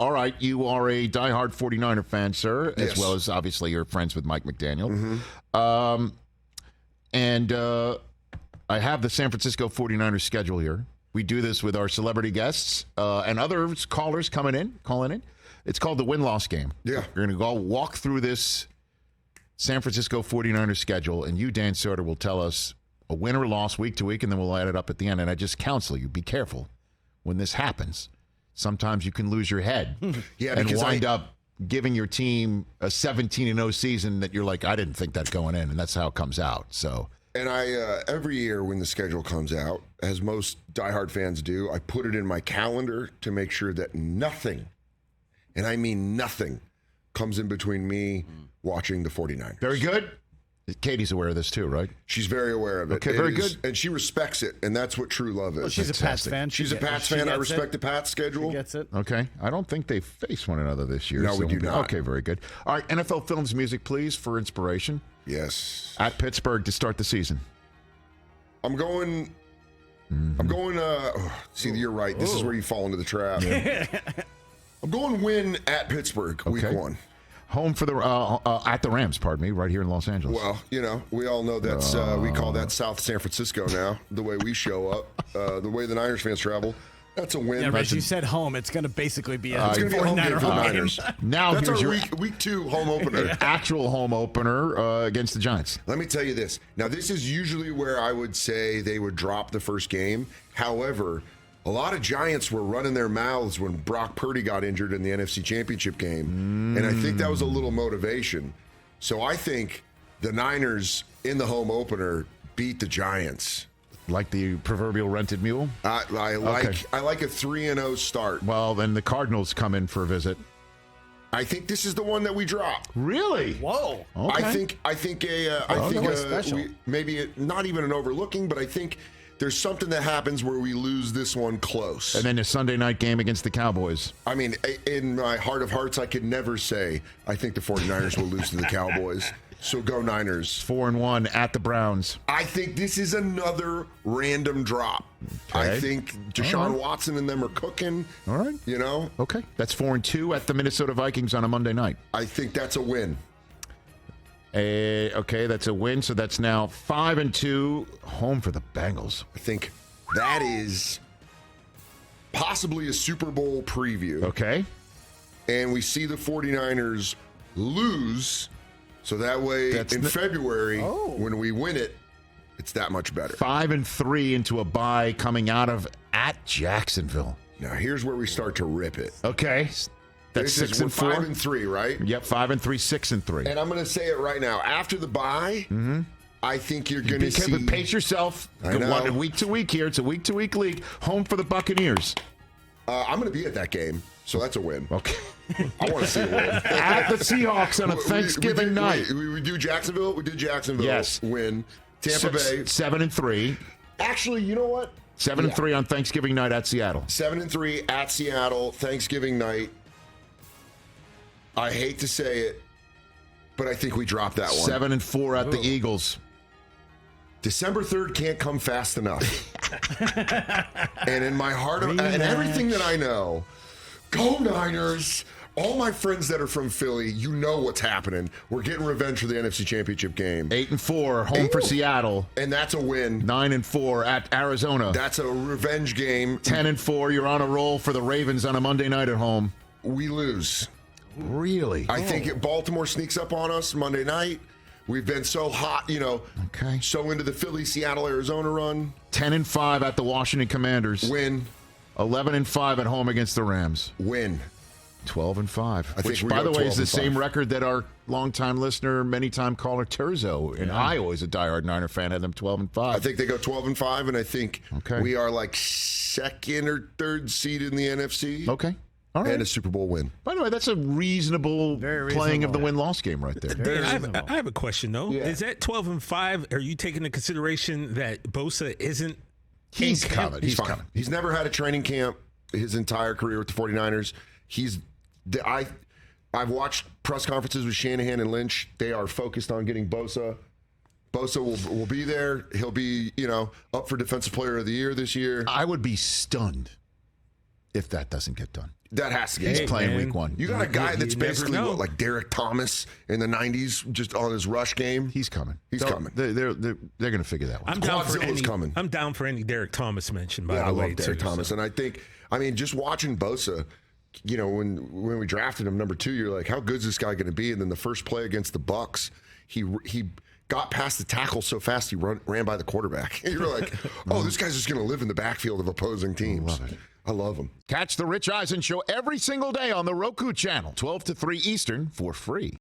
all right, you are a diehard 49er fan, sir, Yes. as well as obviously you're friends with Mike McDaniel. Mm-hmm. And I have the San Francisco 49ers schedule here. We do this with our celebrity guests and other callers calling in. It's called the win-loss game. Yeah. We're going to go walk through this San Francisco 49ers schedule, and you, Dan Soder, will tell us a win or loss week to week, and then we'll add it up at the end. And I just counsel you, be careful when this happens. Sometimes you can lose your head and wind up giving your team a 17-0 season that you're like, I didn't think that going in, and that's how it comes out. So, And I every year when the schedule comes out, as most diehard fans do, I put it in my calendar to make sure that nothing, and I mean nothing, comes in between me watching the 49ers. very good. Katie's aware of this too, right? She's very aware of it. Okay, very good. And she respects it, and that's what true love is. Well, she's a Pats fan. She's a Pats fan. I respect the Pats schedule. She gets it. Okay. I don't think they face one another this year. No, we do not. Okay, very good. All right, NFL Films music, please, for inspiration. Yes. At Pittsburgh to start the season. I'm going. See, you're right. This is where you fall into the trap. I'm going win at Pittsburgh week Okay. 1. Home for the at the Rams, pardon me, right here in Los Angeles. Well, we all know that's we call that South San Francisco now. The way we show up, the way the Niners fans travel, that's a win. Yeah, Rich, you said home. It's going to basically be a It's going to be a home game 49er for the home game. Niners. Now That's here's our your week 2 home opener. actual home opener against the Giants. Let me tell you this. Now, this is usually where I would say they would drop the first game. However, a lot of Giants were running their mouths when Brock Purdy got injured in the NFC Championship game. And I think that was a little motivation. So I think the Niners in the home opener beat the Giants. Like the proverbial rented mule? I like a 3-0 start. Well, then the Cardinals come in for a visit. I think this is the one that we drop. Really? Whoa. Okay. I think special. maybe not even an overlooking, but I think there's something that happens where we lose this one close. And then a Sunday night game against the Cowboys. I mean, in my heart of hearts, I could never say I think the 49ers will lose to the Cowboys. So go Niners. 4-1 at the Browns. I think this is another random drop. Okay. I think Deshaun Watson and them are cooking. All right. Okay. That's 4-2 at the Minnesota Vikings on a Monday night. I think that's a win. Okay, that's a win. So that's now 5-2, home for the Bengals. I think that is possibly a Super Bowl preview. Okay. And we see the 49ers lose. So that way, February, when we win it, it's that much better. 5-3 into a bye coming out of at Jacksonville. Now, here's where we start to rip it. Okay. That's 6-4. 5-3, right? Yep, 5-3, 6-3. And I'm going to say it right now. After the bye, I think you're going to see. Pace yourself. I know. Week to week here. It's a week to week league. Home for the Buccaneers. I'm going to be at that game, so that's a win. Okay. I want to see a win. At the Seahawks on a Thanksgiving night. We do Jacksonville. We did Jacksonville. Yes. Win. Tampa Bay. 7-3. Actually, you know what? 7-3 on Thanksgiving night at Seattle. 7-3 at Seattle. Thanksgiving night. I hate to say it, but I think we dropped that one. 7-4 at the Eagles. December 3rd can't come fast enough. And in my heart and everything that I know, go Niners. All my friends that are from Philly, you know what's happening. We're getting revenge for the NFC Championship game. 8-4, home for Seattle. And that's a win. 9-4 at Arizona. That's a revenge game. 10-4, you're on a roll for the Ravens on a Monday night at home. We lose. Really? I think Baltimore sneaks up on us Monday night. We've been so hot, Okay. So into the Philly, Seattle, Arizona run. 10-5 at the Washington Commanders. Win. 11-5 at home against the Rams. Win. 12-5. Which, we by go the way, is the 12-5. same record that our longtime listener, many-time caller Terzo in Iowa is a diehard Niner fan, had them 12-5. I think they go 12-5, and I think Okay. we are like second or third seed in the NFC. Okay. All right. And a Super Bowl win. By the way, that's a reasonable Very playing of the reasonable. win-loss game right there. Very I reasonable. have a question, though. Yeah. Is that 12-5? Are you taking into consideration that Bosa isn't? He's coming. He's fine. coming. He's never had a training camp his entire career with the 49ers. I've watched press conferences with Shanahan and Lynch. They are focused on getting Bosa. Bosa will be there. He'll be, up for Defensive Player of the Year this year. I would be stunned if that doesn't get done. That has to get He's done. playing week 1. You got a guy that's never basically know. like Derek Thomas in the 90s, just on his rush game. He's coming. He's coming. They're going to figure that one. I'm down for Quadzilla's any. coming. I'm down for any Derek Thomas mention. By Yeah, the I way, love Derek too, Thomas, so. and I mean, just watching Bosa, you know, when we drafted him number 2, you're like, how good is this guy going to be? And then the first play against the Bucks, he got past the tackle so fast he ran by the quarterback. You're like, oh, this guy's just going to live in the backfield of opposing teams. Love it. I love him. Catch the Rich Eisen Show every single day on the Roku channel, 12 to 3 Eastern, for free.